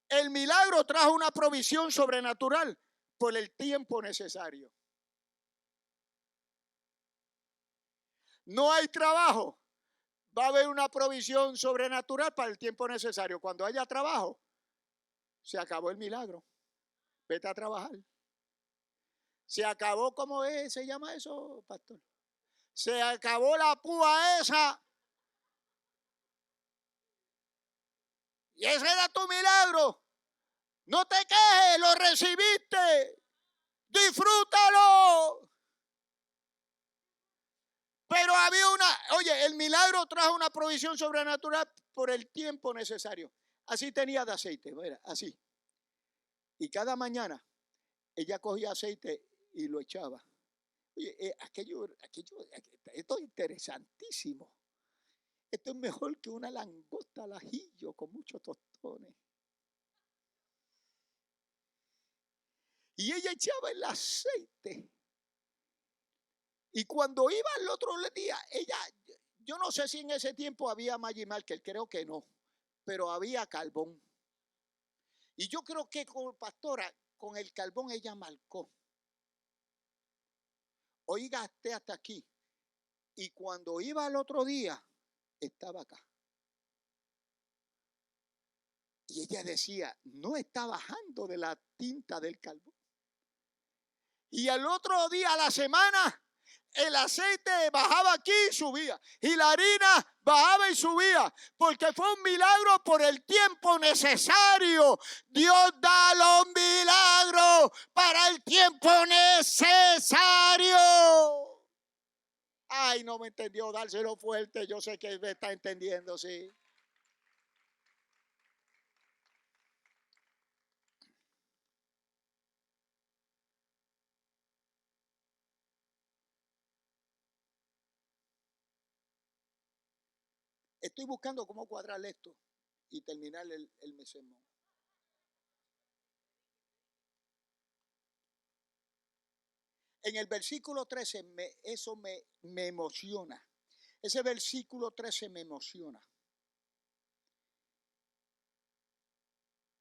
El milagro trajo una provisión sobrenatural por el tiempo necesario. No hay trabajo, va a haber una provisión sobrenatural para el tiempo necesario. Cuando haya trabajo, se acabó el milagro. Vete a trabajar. Se acabó, ¿cómo es? ¿Se llama eso, pastor? Se acabó la púa esa. Y ese era tu milagro. No te quejes, lo recibiste. Disfrútalo. Pero el milagro trajo una provisión sobrenatural por el tiempo necesario. Así tenía de aceite, mira, así. Y cada mañana ella cogía aceite y lo echaba. Oye, esto es interesantísimo. Esto es mejor que una langosta al ajillo con muchos tostones. Y ella echaba el aceite. Y cuando iba al otro día, yo no sé si en ese tiempo había Maggi Marker, creo que no, pero había carbón. Y yo creo que pastora, con el carbón ella marcó. Oiga, hasta aquí. Y cuando iba al otro día, estaba acá. Y ella decía, no está bajando de la tinta del carbón. Y al otro día, a la semana, el aceite bajaba aquí y subía. Y la harina bajaba y subía. Porque fue un milagro por el tiempo necesario. Dios da los milagros para el tiempo necesario. Ay, no me entendió, dárselo fuerte. Yo sé que me está entendiendo, sí. Estoy buscando cómo cuadrar esto y terminar el sermón. En el versículo 13, eso me emociona. Ese versículo 13 me emociona.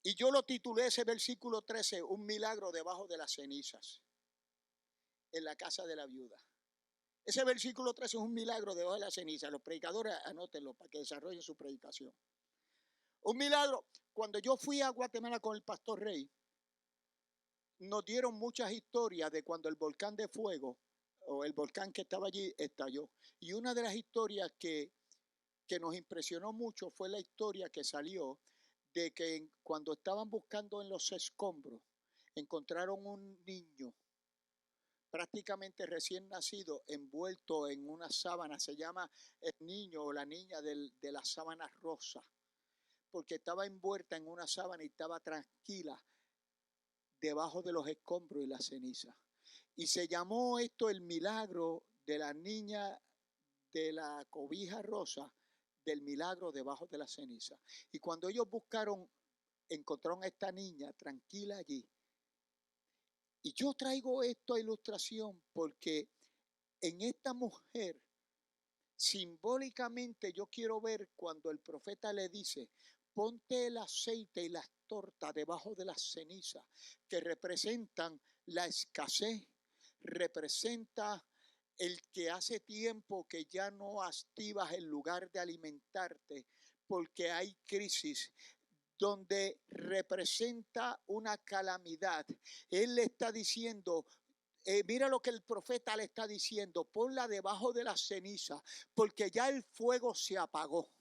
Y yo lo titulé ese versículo 13, un milagro debajo de las cenizas, en la casa de la viuda. Ese versículo 13 es un milagro debajo de las cenizas. Los predicadores anótenlo para que desarrollen su predicación. Un milagro. Cuando yo fui a Guatemala con el pastor Rey, nos dieron muchas historias de cuando el volcán de fuego, o el volcán que estaba allí, estalló. Y una de las historias que nos impresionó mucho fue la historia que salió de que cuando estaban buscando en los escombros, encontraron un niño prácticamente recién nacido envuelto en una sábana. Se llama el niño o la niña de la sábana rosa, porque estaba envuelta en una sábana y estaba tranquila debajo de los escombros y la ceniza. Y se llamó esto el milagro de la niña de la cobija rosa, del milagro debajo de la ceniza. Y cuando ellos buscaron, encontraron a esta niña tranquila allí. Y yo traigo esto a ilustración porque en esta mujer, simbólicamente yo quiero ver cuando el profeta le dice, ponte el aceite y las tortas debajo de las cenizas, que representan la escasez, representa el que hace tiempo que ya no activas el lugar de alimentarte porque hay crisis, donde representa una calamidad. Él le está diciendo, mira lo que el profeta le está diciendo, ponla debajo de la ceniza, porque ya el fuego se apagó.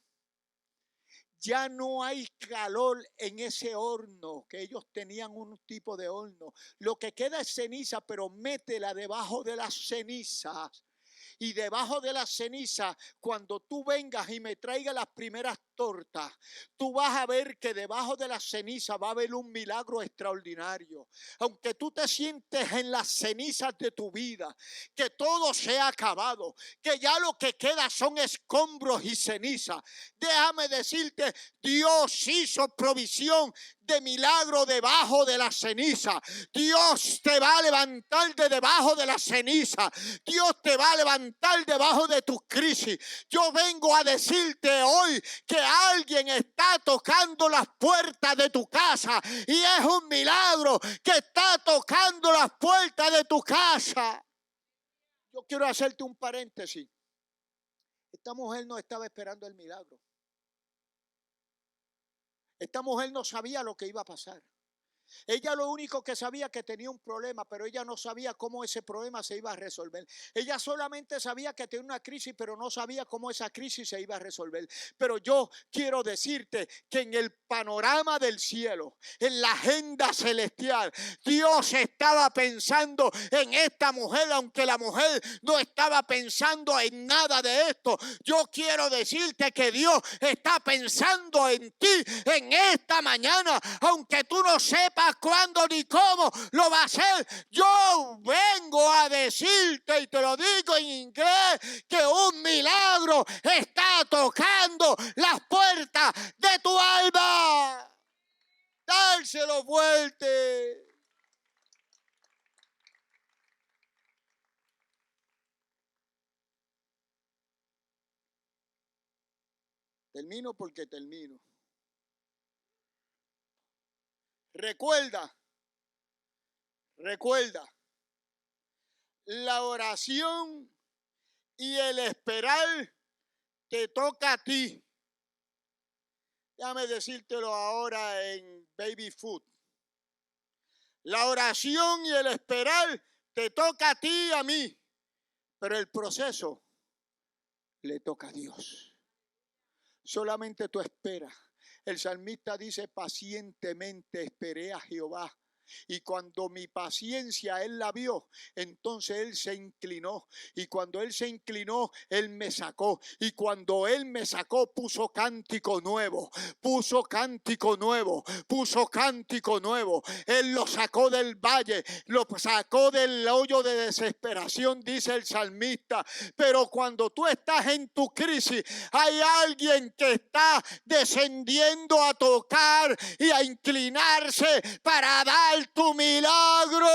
Ya no hay calor en ese horno, que ellos tenían un tipo de horno. Lo que queda es ceniza, pero métela debajo de las cenizas. Y debajo de la ceniza, cuando tú vengas y me traigas las primeras torta, tú vas a ver que debajo de la ceniza va a haber un milagro extraordinario. Aunque tú te sientes en las cenizas de tu vida, que todo se ha acabado, que ya lo que queda son escombros y ceniza, déjame decirte, Dios hizo provisión de milagro debajo de la ceniza. Dios te va a levantar de debajo de la ceniza. Dios te va a levantar debajo de tu crisis. Yo vengo a decirte hoy que alguien está tocando las puertas de tu casa y es un milagro que está tocando las puertas de tu casa. Yo quiero hacerte un paréntesis. Esta mujer no estaba esperando el milagro. Esta mujer no sabía lo que iba a pasar. Ella lo único que sabía que tenía un problema, pero ella no sabía cómo ese problema se iba a resolver. Ella solamente sabía que tenía una crisis, pero no sabía cómo esa crisis se iba a resolver. Pero yo quiero decirte que en el panorama del cielo, en la agenda celestial, Dios estaba pensando en esta mujer, aunque la mujer no estaba pensando en nada de esto. Yo quiero decirte que Dios está pensando en ti en esta mañana, aunque tú no sepas cuándo ni cómo lo va a hacer. Yo vengo a decirte, y te lo digo en inglés, que un milagro está tocando las puertas de tu alma. Dárselo fuerte. Termino porque termino. Recuerda, la oración y el esperar te toca a ti. Déjame decírtelo ahora en baby food. La oración y el esperar te toca a ti y a mí, pero el proceso le toca a Dios. Solamente tú esperas. El salmista dice, pacientemente esperé a Jehová. Y cuando mi paciencia él la vio, entonces él se inclinó. Y cuando él se inclinó, él me sacó. Y cuando él me sacó, puso cántico nuevo. Puso cántico nuevo. Puso cántico nuevo. Él lo sacó del valle. Lo sacó del hoyo de desesperación, dice el salmista. Pero cuando tú estás en tu crisis, hay alguien que está descendiendo a tocar y a inclinarse para dar tu milagro.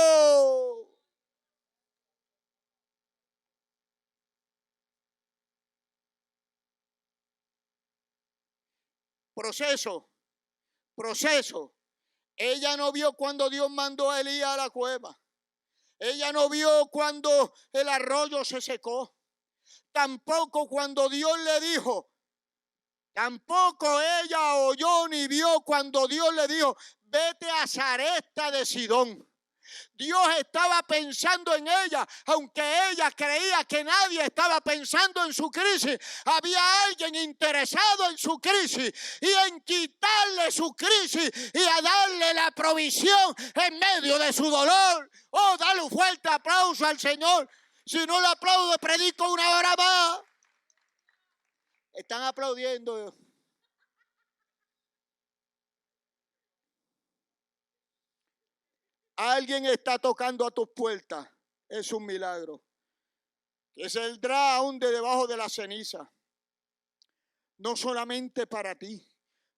Proceso. Ella no vio cuando Dios mandó a Elías a la cueva. Ella no vio cuando el arroyo se secó. Tampoco cuando Dios le dijo. Tampoco ella oyó ni vio cuando Dios le dijo, vete a Sarepta de Sidón. Dios estaba pensando en ella, aunque ella creía que nadie estaba pensando en su crisis. Había alguien interesado en su crisis y en quitarle su crisis y a darle la provisión en medio de su dolor. Oh, dale un fuerte aplauso al Señor. Si no lo aplaudo, predico una hora más. Están aplaudiendo. Alguien está tocando a tus puertas. Es un milagro. Que saldrá aún de debajo de la ceniza. No solamente para ti,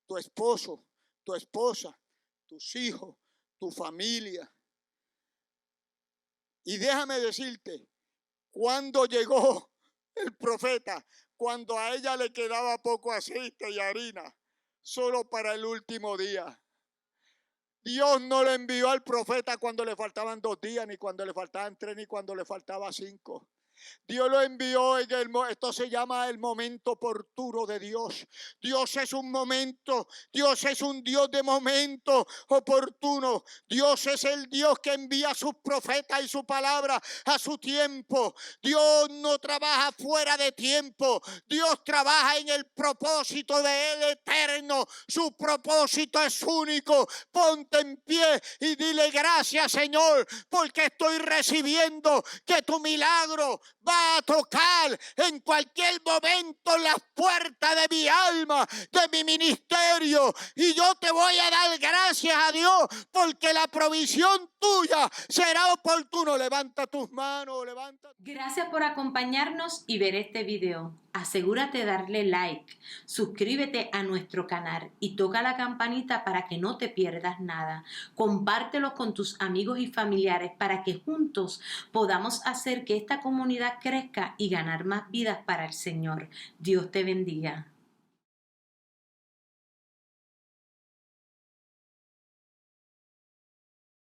tu esposo, tu esposa, tus hijos, tu familia. Y déjame decirte, cuando llegó el profeta, cuando a ella le quedaba poco aceite y harina, solo para el último día. Dios no le envió al profeta cuando le faltaban 2 días, ni cuando le faltaban 3, ni cuando le faltaba 5. Dios lo envió en esto se llama el momento oportuno de Dios. Dios es un momento, Dios es un Dios de momento oportuno. Dios es el Dios que envía a sus profetas y su palabra a su tiempo. Dios no trabaja fuera de tiempo. Dios trabaja en el propósito de Él eterno. Su propósito es único. Ponte en pie y dile gracias, Señor, porque estoy recibiendo que tu milagro va a tocar en cualquier momento las puertas de mi alma, de mi ministerio. Y yo te voy a dar gracias a Dios porque la provisión tuya será oportuno. Levanta tus manos, levanta. Gracias por acompañarnos y ver este video. Asegúrate de darle like, suscríbete a nuestro canal y toca la campanita para que no te pierdas nada. Compártelo con tus amigos y familiares para que juntos podamos hacer que esta comunidad crezca y ganar más vidas para el Señor. Dios te bendiga.